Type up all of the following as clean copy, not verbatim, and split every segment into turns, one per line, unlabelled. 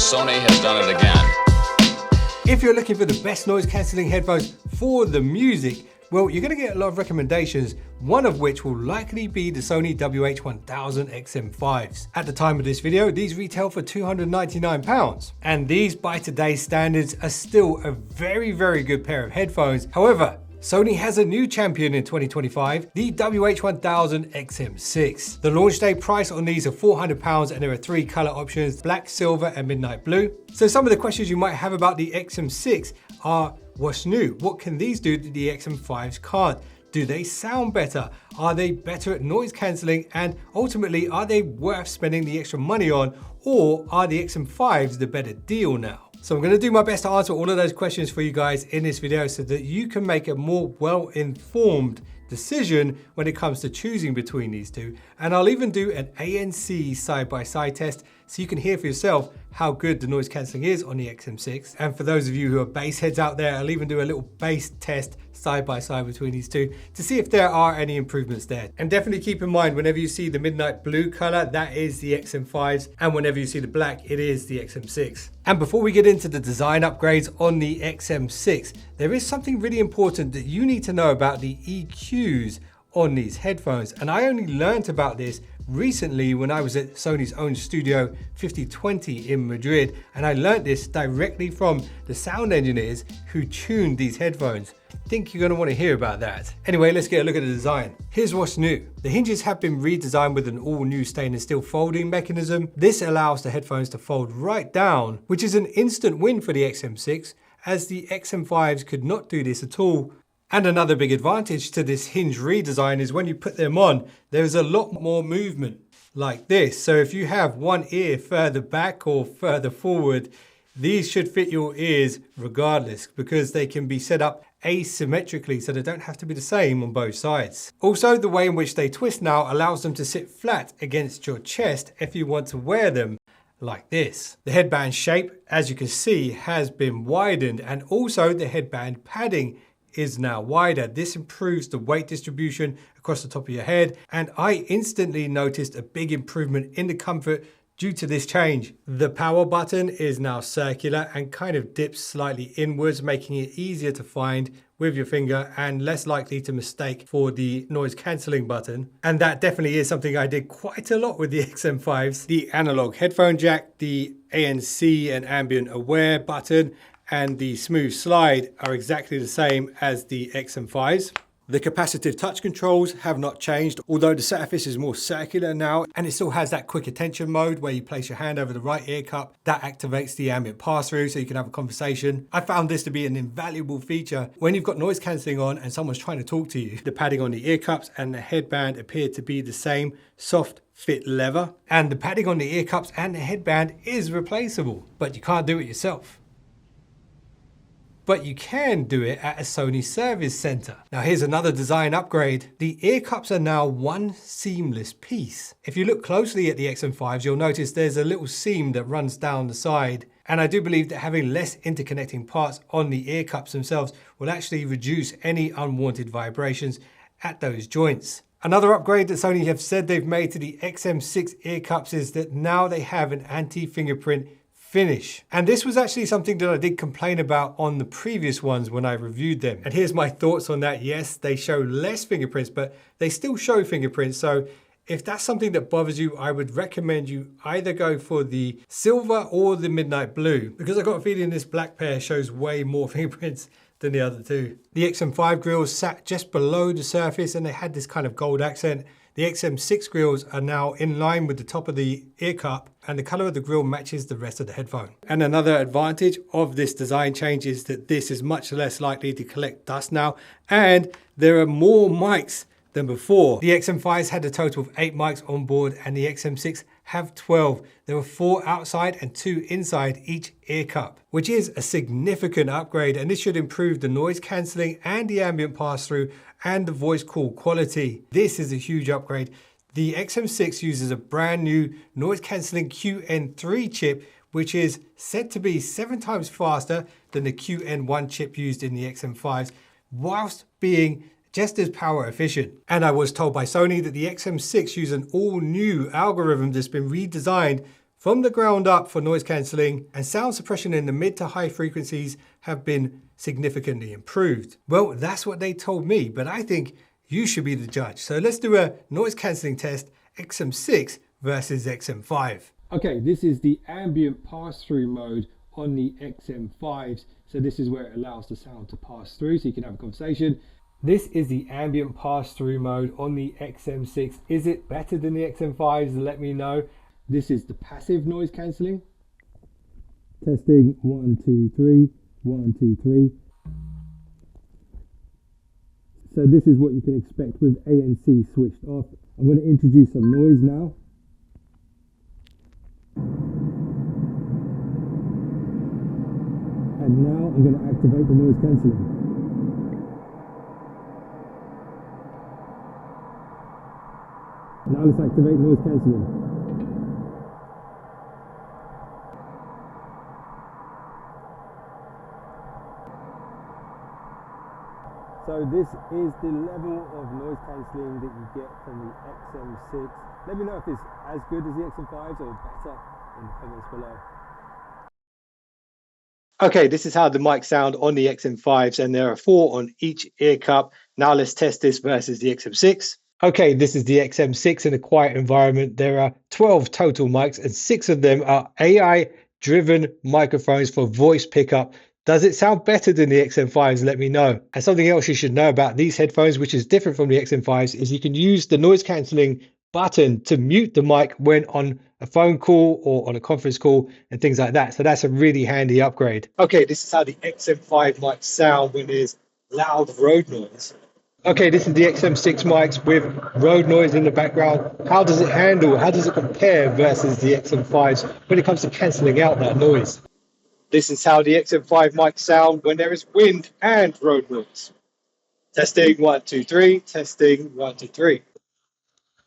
Sony has done it again.
If you're looking for the best noise cancelling headphones for the music, well, you're going to get a lot of recommendations, one of which will likely be the Sony WH1000 XM5s. At the time of this video, these retail for £299, and these by today's standards are still a very, very good pair of headphones. However, Sony has a new champion in 2025, the WH1000 XM6. The launch day price on these are £400 and there are 3 color options, black, silver and midnight blue. So some of the questions you might have about the XM6 are, what's new? What can these do that the XM5s can't? Do they sound better? Are they better at noise cancelling? And ultimately, are they worth spending the extra money on, or are the XM5s the better deal now? So I'm going to do my best to answer all of those questions for you guys in this video so that you can make a more well-informed decision when it comes to choosing between these two. And I'll even do an ANC side-by-side test so you can hear for yourself how good the noise cancelling is on the XM6. And for those of you who are bass heads out there, I'll even do a little bass test side-by-side between these two to see if there are any improvements there. And definitely keep in mind, whenever you see the midnight blue color, that is the XM5s. And whenever you see the black, it is the XM6. And before we get into the design upgrades on the XM6, there is something really important that you need to know about the EQs on these headphones. And I only learned about this recently when I was at Sony's own studio 5020 in Madrid, and I learned this directly from the sound engineers who tuned these headphones. I think you're going to want to hear about that. Anyway, let's get a look at the design. Here's what's new. The hinges have been redesigned with an all-new stainless steel folding mechanism. This allows the headphones to fold right down, which is an instant win for the XM6, as the XM5s could not do this at all. And another big advantage to this hinge redesign is when you put them on, there's a lot more movement like this. So if you have one ear further back or further forward, these should fit your ears regardless, because they can be set up asymmetrically, so they don't have to be the same on both sides. Also, the way in which they twist now allows them to sit flat against your chest if you want to wear them like this. The headband shape, as you can see, has been widened, and also the headband padding is now wider. This improves the weight distribution across the top of your head, and I instantly noticed a big improvement in the comfort due to this change. The power button is now circular and kind of dips slightly inwards, making it easier to find with your finger and less likely to mistake for the noise cancelling button. And that definitely is something I did quite a lot with the XM5s. The analog headphone jack, the ANC and ambient aware button, and the smooth slide are exactly the same as the XM5s. The capacitive touch controls have not changed, although the surface is more circular now, and it still has that quick attention mode where you place your hand over the right ear cup. That activates the ambient pass-through so you can have a conversation. I found this to be an invaluable feature when you've got noise cancelling on and someone's trying to talk to you. The padding on the ear cups and the headband appear to be the same soft fit leather, and the padding on the ear cups and the headband is replaceable, but you can't do it yourself. But you can do it at a Sony service center. Now here's another design upgrade. The ear cups are now one seamless piece. If you look closely at the XM5s, you'll notice there's a little seam that runs down the side. And I do believe that having less interconnecting parts on the ear cups themselves will actually reduce any unwanted vibrations at those joints. Another upgrade that Sony have said they've made to the XM6 ear cups is that now they have an anti-fingerprint finish. And this was actually something that I did complain about on the previous ones when I reviewed them. And here's my thoughts on that. Yes, they show less fingerprints, but they still show fingerprints. So if that's something that bothers you, I would recommend you either go for the silver or the midnight blue, because I got a feeling this black pair shows way more fingerprints than the other two. The XM5 grills sat just below the surface and they had this kind of gold accent. The XM6 grills are now in line with the top of the ear cup, and the color of the grill matches the rest of the headphone. And another advantage of this design change is that this is much less likely to collect dust now, and there are more mics than before. The XM5s had a total of 8 mics on board, and the XM6 have 12. There were 4 outside and 2 inside each ear cup, which is a significant upgrade, and this should improve the noise cancelling and the ambient pass-through and the voice call quality. This is a huge upgrade. The XM6 uses a brand new noise cancelling QN3 chip, which is said to be 7 times faster than the QN1 chip used in the XM5s, whilst being just as power efficient. And I was told by Sony that the XM6 uses an all new algorithm that's been redesigned from the ground up for noise cancelling, and sound suppression in the mid to high frequencies have been significantly improved. Well, that's what they told me, but I think you should be the judge. So let's do a noise cancelling test, XM6 versus XM5. Okay, this is the ambient pass-through mode on the XM5s. So this is where it allows the sound to pass through so you can have a conversation. This is the ambient pass-through mode on the XM6. Is it better than the XM5s? Let me know. This is the passive noise cancelling. Testing 1, 2, 3, 1, 2, 3. So this is what you can expect with ANC switched off. I'm going to introduce some noise now. And now I'm going to activate the noise cancelling. Now let's activate noise cancelling. So this is the level of noise cancelling that you get from the XM6. Let me know if it's as good as the XM5s or better in the comments below. Okay, this is how the mics sound on the XM5s, and there are 4 on each ear cup. Now let's test this versus the XM6. Okay, this is the XM6 in a quiet environment. There are 12 total mics and 6 of them are AI-driven microphones for voice pickup. Does it sound better than the XM5s? Let me know. And something else you should know about these headphones, which is different from the XM5s, is you can use the noise cancelling button to mute the mic when on a phone call or on a conference call and things like that. So that's a really handy upgrade. Okay, this is how the XM5 might sound when there's loud road noise. Okay, this is the XM6 mics with road noise in the background. How does it handle? How does it compare versus the XM5s when it comes to cancelling out that noise? This is how the XM5 mics sound when there is wind and road noise. Testing 1, 2, 3. Testing 1, 2, 3.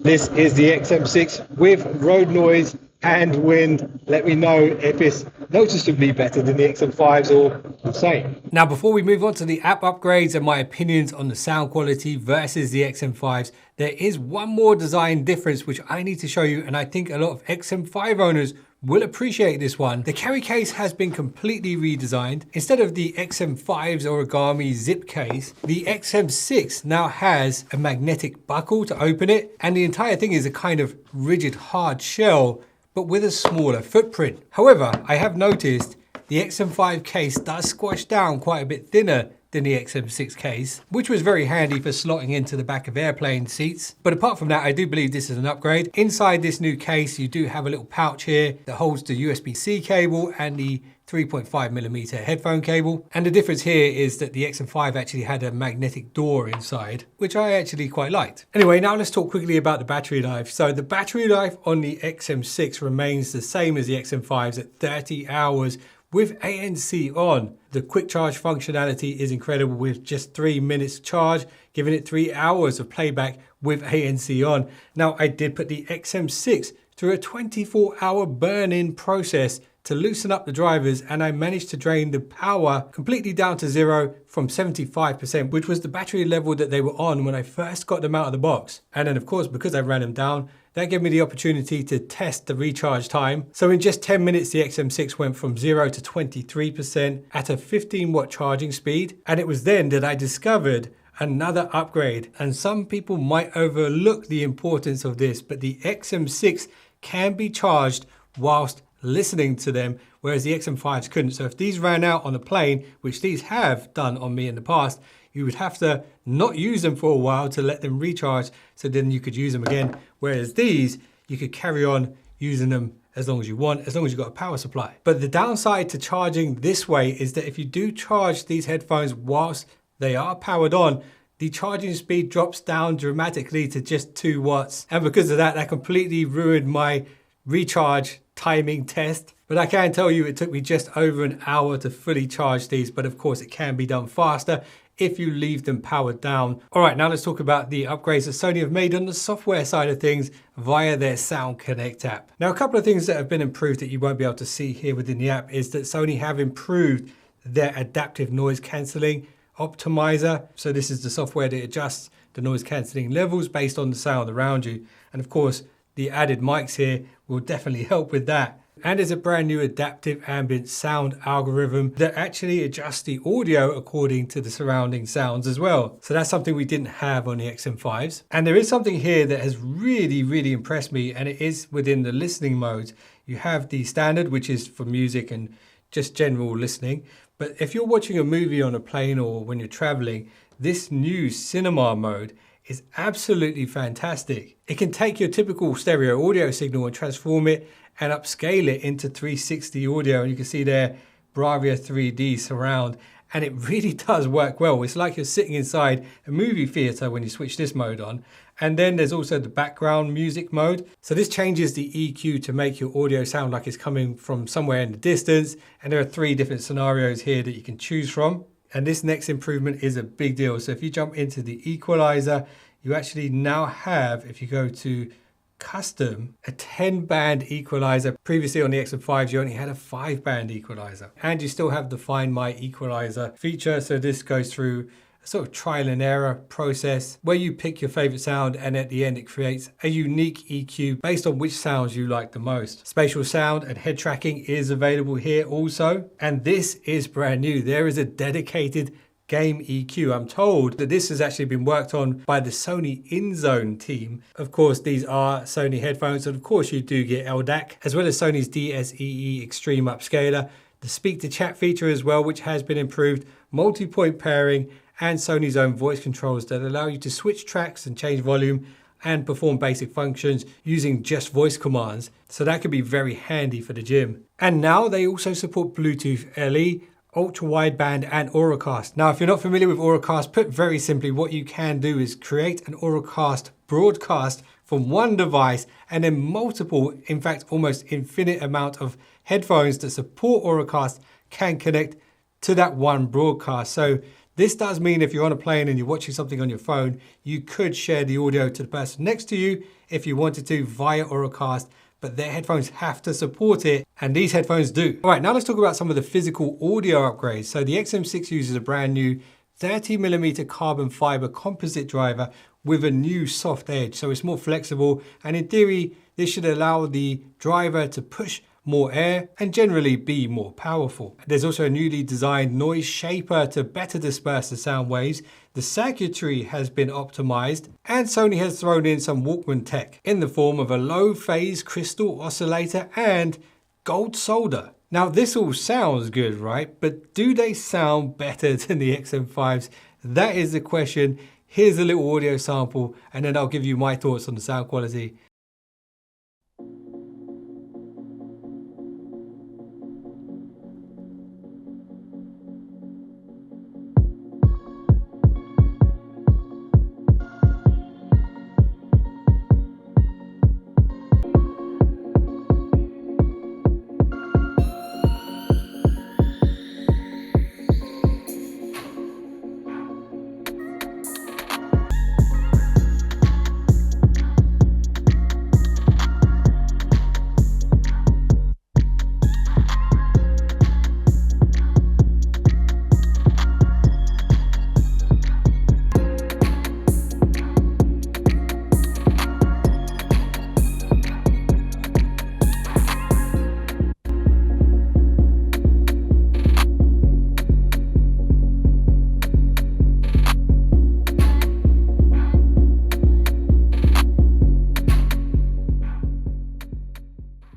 This is the XM6 with road noise and wind. Let me know if it's noticeably better than the XM5s or the same. Now, before we move on to the app upgrades and my opinions on the sound quality versus the XM5s, there is one more design difference which I need to show you, and I think a lot of XM5 owners will appreciate this one. The carry case has been completely redesigned. Instead of the XM5's origami zip case, the XM6 now has a magnetic buckle to open it, and the entire thing is a kind of rigid hard shell, but with a smaller footprint. However, I have noticed the XM5 case does squash down quite a bit thinner than the XM6 case, which was very handy for slotting into the back of airplane seats. But apart from that, I do believe this is an upgrade. Inside this new case, you do have a little pouch here that holds the USB-C cable and the 3.5mm headphone cable. And the difference here is that the XM5 actually had a magnetic door inside, which I actually quite liked. Anyway, now let's talk quickly about the battery life. So the battery life on the XM6 remains the same as the XM5's at 30 hours with ANC on. The quick charge functionality is incredible with just 3 minutes charge, giving it 3 hours of playback with ANC on. Now, I did put the XM6 through a 24-hour burn-in process to loosen up the drivers, and I managed to drain the power completely down to 0 from 75%, which was the battery level that they were on when I first got them out of the box. And then of course, because I ran them down, that gave me the opportunity to test the recharge time. So in just 10 minutes, the XM6 went from 0 to 23% at a 15-watt charging speed. And it was then that I discovered another upgrade. And some people might overlook the importance of this, but the XM6 can be charged whilst listening to them, whereas the XM5s couldn't. So if these ran out on a plane, which these have done on me in the past, you would have to not use them for a while to let them recharge, so then you could use them again. Whereas these, you could carry on using them as long as you want, as long as you've got a power supply. But the downside to charging this way is that if you do charge these headphones whilst they are powered on, the charging speed drops down dramatically to just 2 watts. And because of that, that completely ruined my recharge timing test. But I can tell you it took me just over an hour to fully charge these, but of course it can be done faster if you leave them powered down. All right, now let's talk about the upgrades that Sony have made on the software side of things via their Sound Connect app. Now, a couple of things that have been improved that you won't be able to see here within the app is that Sony have improved their adaptive noise cancelling optimizer. So this is the software that adjusts the noise cancelling levels based on the sound around you. And of course, the added mics here will definitely help with that. And there's a brand new adaptive ambient sound algorithm that actually adjusts the audio according to the surrounding sounds as well. So that's something we didn't have on the XM5s. And there is something here that has really impressed me, and it is within the listening modes. You have the standard, which is for music and just general listening. But if you're watching a movie on a plane or when you're traveling, this new cinema mode is absolutely fantastic. It can take your typical stereo audio signal and transform it and upscale it into 360 audio. And you can see there, Bravia 3D surround, and it really does work well. It's like you're sitting inside a movie theater when you switch this mode on. And then there's also the background music mode. So this changes the EQ to make your audio sound like it's coming from somewhere in the distance. And there are 3 different scenarios here that you can choose from. And this next improvement is a big deal. So if you jump into the equalizer, you actually now have, if you go to custom, a 10-band equalizer. Previously on the XM5s, you only had a 5-band equalizer. And you still have the Find My Equalizer feature. So this goes through a sort of trial and error process where you pick your favorite sound, and at the end it creates a unique EQ based on which sounds you like the most. Spatial sound and head tracking is available here also. And this is brand new. There is a dedicated game EQ. I'm told that this has actually been worked on by the Sony InZone team. Of course, these are Sony headphones, and of course you do get LDAC, as well as Sony's DSEE Extreme Upscaler, the Speak to Chat feature as well, which has been improved, multi-point pairing, and Sony's own voice controls that allow you to switch tracks and change volume and perform basic functions using just voice commands. So that could be very handy for the gym. And now they also support Bluetooth LE, ultra wideband, and Auracast. Now, if you're not familiar with Auracast, put very simply, what you can do is create an Auracast broadcast from one device, and then multiple, in fact, almost infinite amount of headphones that support Auracast can connect to that one broadcast. So this does mean if you're on a plane and you're watching something on your phone, you could share the audio to the person next to you if you wanted to via Auracast, but their headphones have to support it, and these headphones do. All right, now let's talk about some of the physical audio upgrades. So the XM6 uses a brand new 30mm carbon fiber composite driver with a new soft edge. So it's more flexible, and in theory, this should allow the driver to push more air and generally be more powerful. There's also a newly designed noise shaper to better disperse the sound waves. The circuitry has been optimized, and Sony has thrown in some Walkman tech in the form of a low phase crystal oscillator and gold solder. Now this all sounds good, right? But do they sound better than the XM5s? That is the question. Here's a little audio sample, and then I'll give you my thoughts on the sound quality.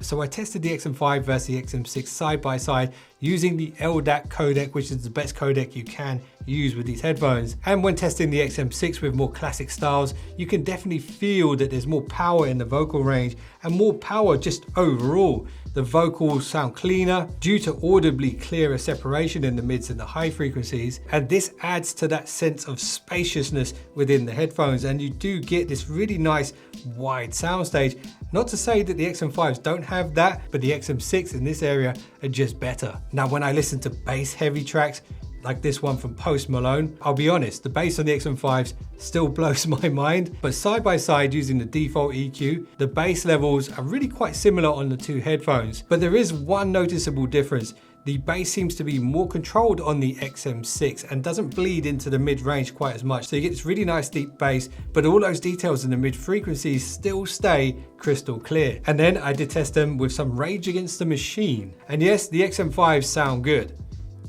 So I tested the XM5 versus the XM6 side by side using the LDAC codec, which is the best codec you can use with these headphones. And when testing the XM6 with more classic styles, you can definitely feel that there's more power in the vocal range and more power just overall. The vocals sound cleaner due to audibly clearer separation in the mids and the high frequencies. And this adds to that sense of spaciousness within the headphones. And you do get this really nice wide soundstage. Not to say that the XM5s don't have that, but the XM6 in this area are just better. Now, when I listen to bass heavy tracks, like this one from Post Malone. I'll be honest, the bass on the XM5s still blows my mind, but side by side using the default EQ, the bass levels are really quite similar on the two headphones. But there is one noticeable difference. The bass seems to be more controlled on the XM6 and doesn't bleed into the mid-range quite as much. So you get this really nice deep bass, but all those details in the mid-frequencies still stay crystal clear. And then I did test them with some Rage Against the Machine. And yes, the XM5s sound good.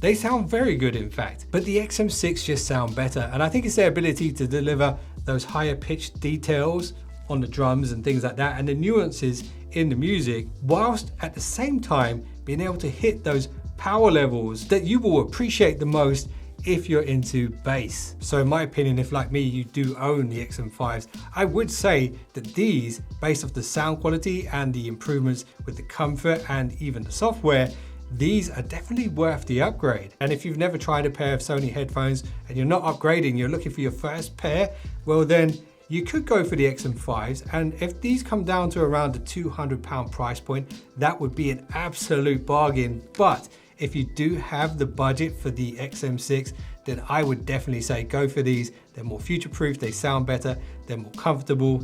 They sound very good, in fact, but the XM6 just sound better. And I think it's their ability to deliver those higher pitched details on the drums and things like that, and the nuances in the music, whilst at the same time being able to hit those power levels that you will appreciate the most if you're into bass. So in my opinion, if like me, you do own the XM5s, I would say that these, based off the sound quality and the improvements with the comfort and even the software, these are definitely worth the upgrade. And if you've never tried a pair of Sony headphones and you're not upgrading, you're looking for your first pair, well then you could go for the XM5s, and if these come down to around the £200 price point, that would be an absolute bargain. But if you do have the budget for the XM6, then I would definitely say go for these. They're more future-proof, they sound better, they're more comfortable.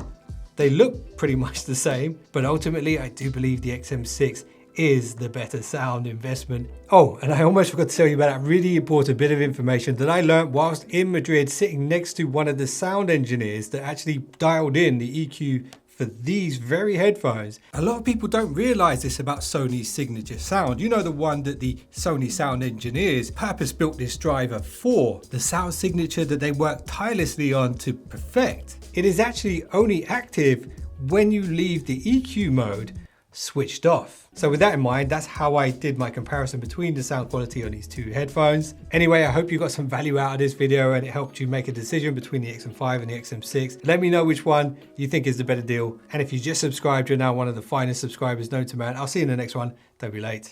They look pretty much the same, but ultimately I do believe the XM6 is the better sound investment. Oh, and I almost forgot to tell you about that really important bit of information that I learned whilst in Madrid, sitting next to one of the sound engineers that actually dialed in the EQ for these very headphones. A lot of people don't realize this about Sony's signature sound. You know, the one that the Sony sound engineers purpose-built this driver for, the sound signature that they worked tirelessly on to perfect. It is actually only active when you leave the EQ mode switched off. So with that in mind, that's how I did my comparison between the sound quality on these two headphones. Anyway, I hope you got some value out of this video and it helped you make a decision between the XM5 and the XM6. Let me know which one you think is the better deal. And if you just subscribed, you're now one of the finest subscribers known to man. I'll see you in the next one. Don't be late.